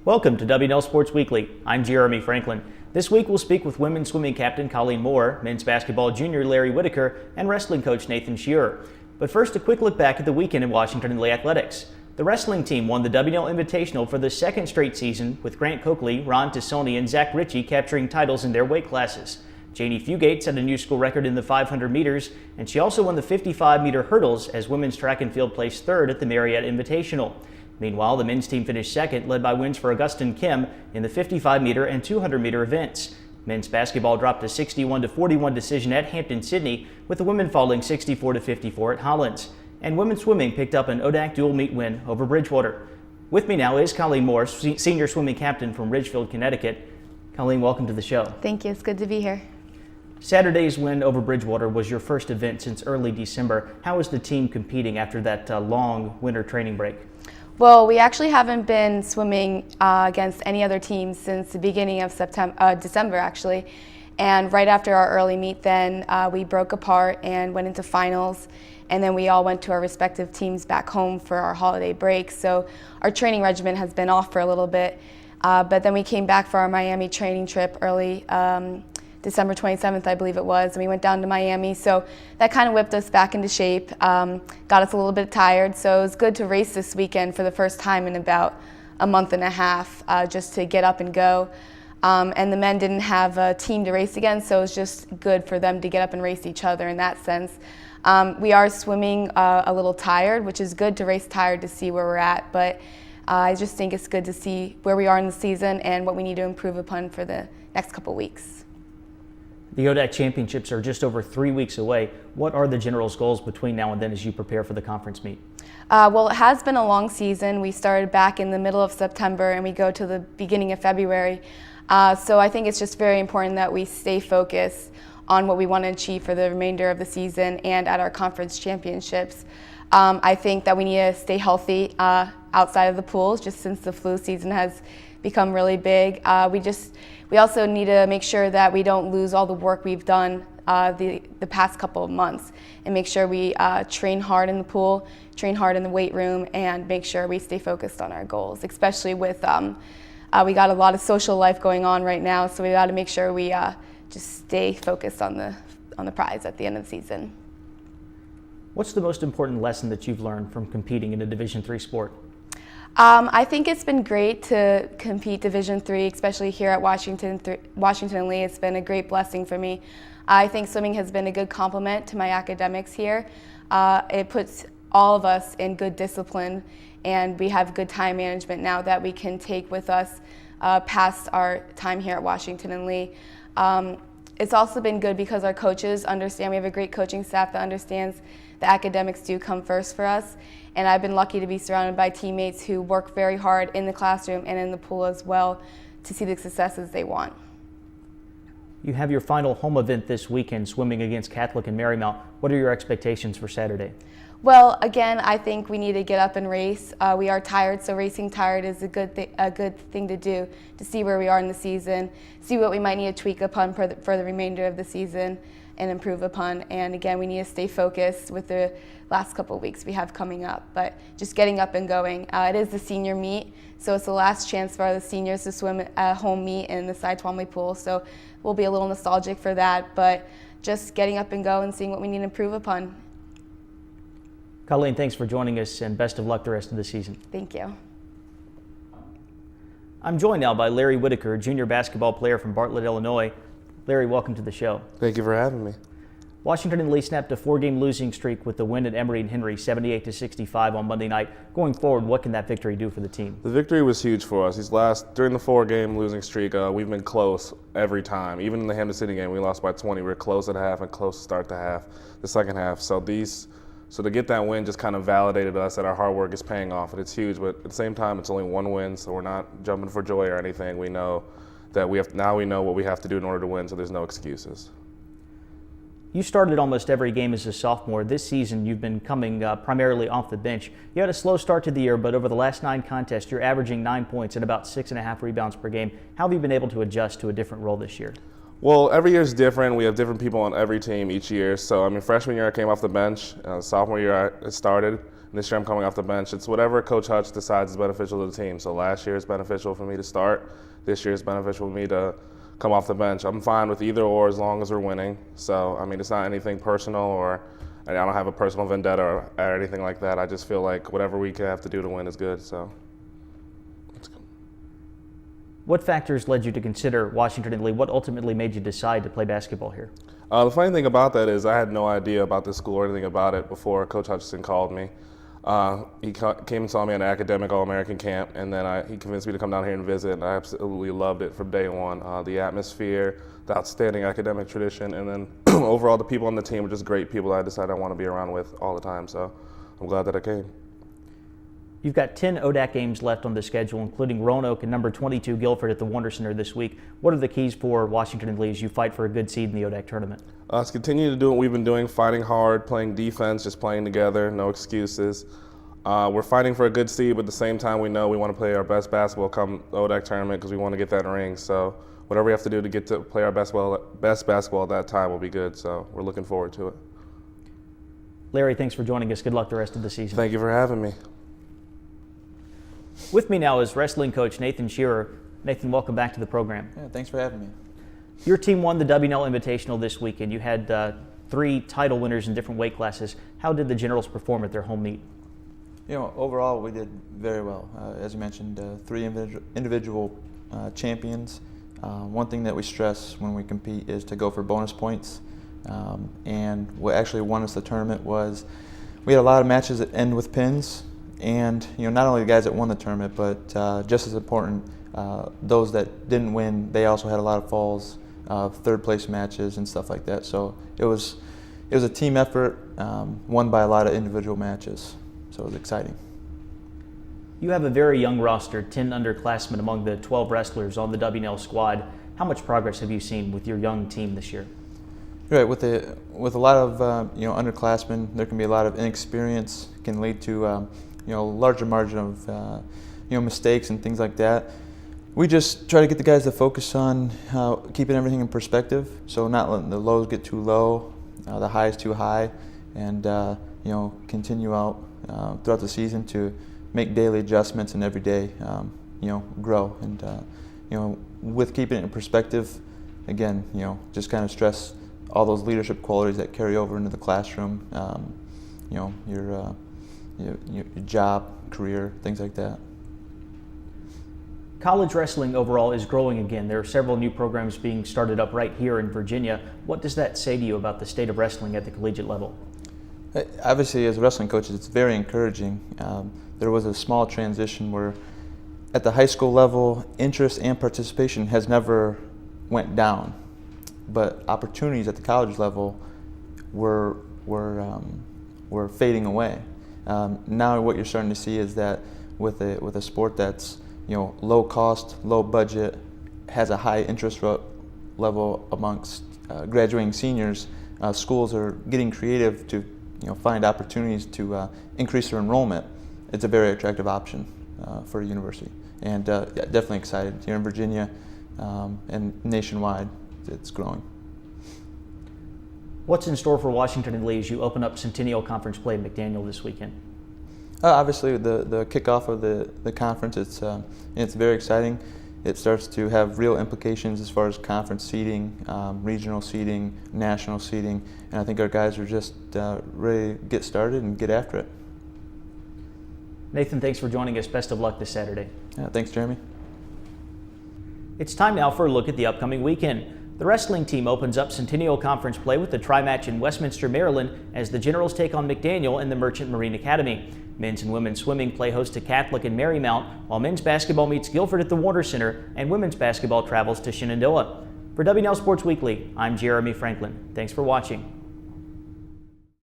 Welcome to WNL Sports Weekly. I'm Jeremy Franklin. This week we'll speak with women's swimming captain Colleen Moore, men's basketball junior Larry Whitaker, and wrestling coach Nathan Shearer. But first, a quick look back at the weekend in Washington and Lee athletics. The wrestling team won the WNL Invitational for the second straight season, with Grant Coakley, Ron Tassoni, and Zach Ritchie capturing titles in their weight classes. Janie Fugate set a new school record in the 500 meters, and she also won the 55-meter hurdles as women's track and field placed third at the Marriott Invitational. Meanwhile, the men's team finished second, led by wins for Augustin Kim in the 55-meter and 200-meter events. Men's basketball dropped a 61-41 decision at Hampton-Sydney, with the women falling 64-54 at Hollins. And women's swimming picked up an ODAC dual meet win over Bridgewater. With me now is Colleen Moore, senior swimming captain from Ridgefield, Connecticut. Colleen, welcome to the show. Thank you. It's good to be here. Saturday's win over Bridgewater was your first event since early December. How is the team competing after that long winter training break? Well, we actually haven't been swimming against any other teams since the beginning of December, actually. And right after our early meet, then we broke apart and went into finals. And then we all went to our respective teams back home for our holiday break. So our training regimen has been off for a little bit. But then we came back for our Miami training trip early December 27th, I believe it was, and we went down to Miami. So that kind of whipped us back into shape, got us a little bit tired. So it was good to race this weekend for the first time in about a month and a half, just to get up and go. And the men didn't have a team to race against, so it was just good for them to get up and race each other in that sense. We are swimming a little tired, which is good to race tired to see where we're at, but I just think it's good to see where we are in the season and what we need to improve upon for the next couple weeks. The ODAC championships are just over 3 weeks away. What are the Generals' goals between now and then as you prepare for the conference meet? Well, it has been a long season. We started back in the middle of September and we go to the beginning of February. So I think it's just very important that we stay focused on what we want to achieve for the remainder of the season and at our conference championships. I think that we need to stay healthy outside of the pools, just since the flu season has become really big. We also need to make sure that we don't lose all the work we've done the past couple of months, and make sure we train hard in the pool, train hard in the weight room, and make sure we stay focused on our goals, especially with we got a lot of social life going on right now, so we got to make sure we just stay focused on the prize at the end of the season. What's the most important lesson that you've learned from competing in a Division III sport? I think it's been great to compete Division III, especially here at Washington and Lee. It's been a great blessing for me. I think swimming has been a good complement to my academics here. It puts all of us in good discipline, and we have good time management now that we can take with us past our time here at Washington and Lee. It's also been good because our coaches understand. We have a great coaching staff that understands the academics do come first for us. And I've been lucky to be surrounded by teammates who work very hard in the classroom and in the pool as well to see the successes they want. You have your final home event this weekend, swimming against Catholic and Marymount. What are your expectations for Saturday? Well, again, I think we need to get up and race. We are tired, so racing tired is a good thing to do, to see where we are in the season, see what we might need to tweak upon for the remainder of the season and improve upon. And again, we need to stay focused with the last couple of weeks we have coming up, but just getting up and going. It is the senior meet, so it's the last chance for the seniors to swim a home meet in the Cy Twombly pool, so we'll be a little nostalgic for that, but just getting up and go and seeing what we need to improve upon. Colleen, thanks for joining us, and best of luck the rest of the season. Thank you. I'm joined now by Larry Whitaker, junior basketball player from Bartlett, Illinois. Larry, welcome to the show. Thank you for having me. Washington and Lee snapped a 4-game losing streak with the win at Emory and Henry, 78-65 on Monday night. Going forward, what can that victory do for the team? The victory was huge for us. During the 4-game losing streak, we've been close every time. Even in the Hampton City game, we lost by 20. We were close at half and close to start the second half. So to get that win just kind of validated us that our hard work is paying off, and it's huge. But at the same time, it's only one win, so we're not jumping for joy or anything. We know that now we know what we have to do in order to win, so there's no excuses. You started almost every game as a sophomore. This season, you've been coming primarily off the bench. You had a slow start to the year, but over the last 9 contests, you're averaging 9 points and about 6.5 rebounds per game. How have you been able to adjust to a different role this year? Well, every year is different. We have different people on every team each year. So, freshman year I came off the bench. Sophomore year I started. This year I'm coming off the bench. It's whatever Coach Hutch decides is beneficial to the team. So last year is beneficial for me to start. This year is beneficial for me to come off the bench. I'm fine with either or as long as we're winning. So, I mean, it's not anything personal, or I don't have a personal vendetta or anything like that. I just feel like whatever we have to do to win is good. So, let's go. What factors led you to consider Washington and Lee? What ultimately made you decide to play basketball here? The funny thing about that is I had no idea about this school or anything about it before Coach Hutchinson called me. He came and saw me at an academic All-American camp, and then he convinced me to come down here and visit, and I absolutely loved it from day one. The atmosphere, the outstanding academic tradition, and then overall the people on the team were just great people that I decided I want to be around with all the time, so I'm glad that I came. You've got 10 ODAC games left on the schedule, including Roanoke and number 22 Guilford at the Wonder Center this week. What are the keys for Washington and Lee as you fight for a good seed in the ODAC tournament? Let's continue to do what we've been doing, fighting hard, playing defense, just playing together, no excuses. We're fighting for a good seed, but at the same time we know we want to play our best basketball come the ODAC tournament because we want to get that ring. So whatever we have to do to get to play our best basketball at that time will be good. So we're looking forward to it. Larry, thanks for joining us. Good luck the rest of the season. Thank you for having me. With me now is wrestling coach Nathan Shearer. Nathan, welcome back to the program. Yeah, thanks for having me. Your team won the WNL Invitational this weekend. You had 3 title winners in different weight classes. How did the Generals perform at their home meet? You know, overall we did very well. As you mentioned, 3 individual champions. One thing that we stress when we compete is to go for bonus points. And what actually won us the tournament was we had a lot of matches that end with pins. And you know, not only the guys that won the tournament, but just as important, those that didn't win, they also had a lot of falls, third place matches and stuff like that. So it was a team effort, won by a lot of individual matches. So it was exciting. You have a very young roster, 10 underclassmen among the 12 wrestlers on the WNL squad. How much progress have you seen with your young team this year? Right, with a lot of underclassmen, there can be a lot of inexperience. It can lead to larger margin of mistakes and things like that. We just try to get the guys to focus on keeping everything in perspective, so not letting the lows get too low, the highs too high, and continue out throughout the season to make daily adjustments and every day grow. And with keeping it in perspective, again, just kind of stress all those leadership qualities that carry over into the classroom, your job, career, things like that. College wrestling overall is growing again. There are several new programs being started up right here in Virginia. What does that say to you about the state of wrestling at the collegiate level? Obviously, as wrestling coaches, it's very encouraging. There was a small transition where at the high school level, interest and participation has never went down, but opportunities at the college level were fading away. Now what you're starting to see is that with a sport that's low cost, low budget, has a high interest level amongst graduating seniors, schools are getting creative to find opportunities to increase their enrollment. It's a very attractive option for a university, and definitely excited here in Virginia and nationwide. It's growing. What's in store for Washington and Lee as you open up Centennial Conference play in McDaniel this weekend? Obviously, the kickoff of the conference, it's very exciting. It starts to have real implications as far as conference seeding, regional seeding, national seeding, and I think our guys are just ready to get started and get after it. Nathan, thanks for joining us. Best of luck this Saturday. Yeah, thanks, Jeremy. It's time now for a look at the upcoming weekend. The wrestling team opens up Centennial Conference play with the tri-match in Westminster, Maryland, as the Generals take on McDaniel and the Merchant Marine Academy. Men's and women's swimming play host to Catholic in Marymount, while men's basketball meets Guilford at the Wonder Center, and women's basketball travels to Shenandoah. For WNL Sports Weekly, I'm Jeremy Franklin. Thanks for watching.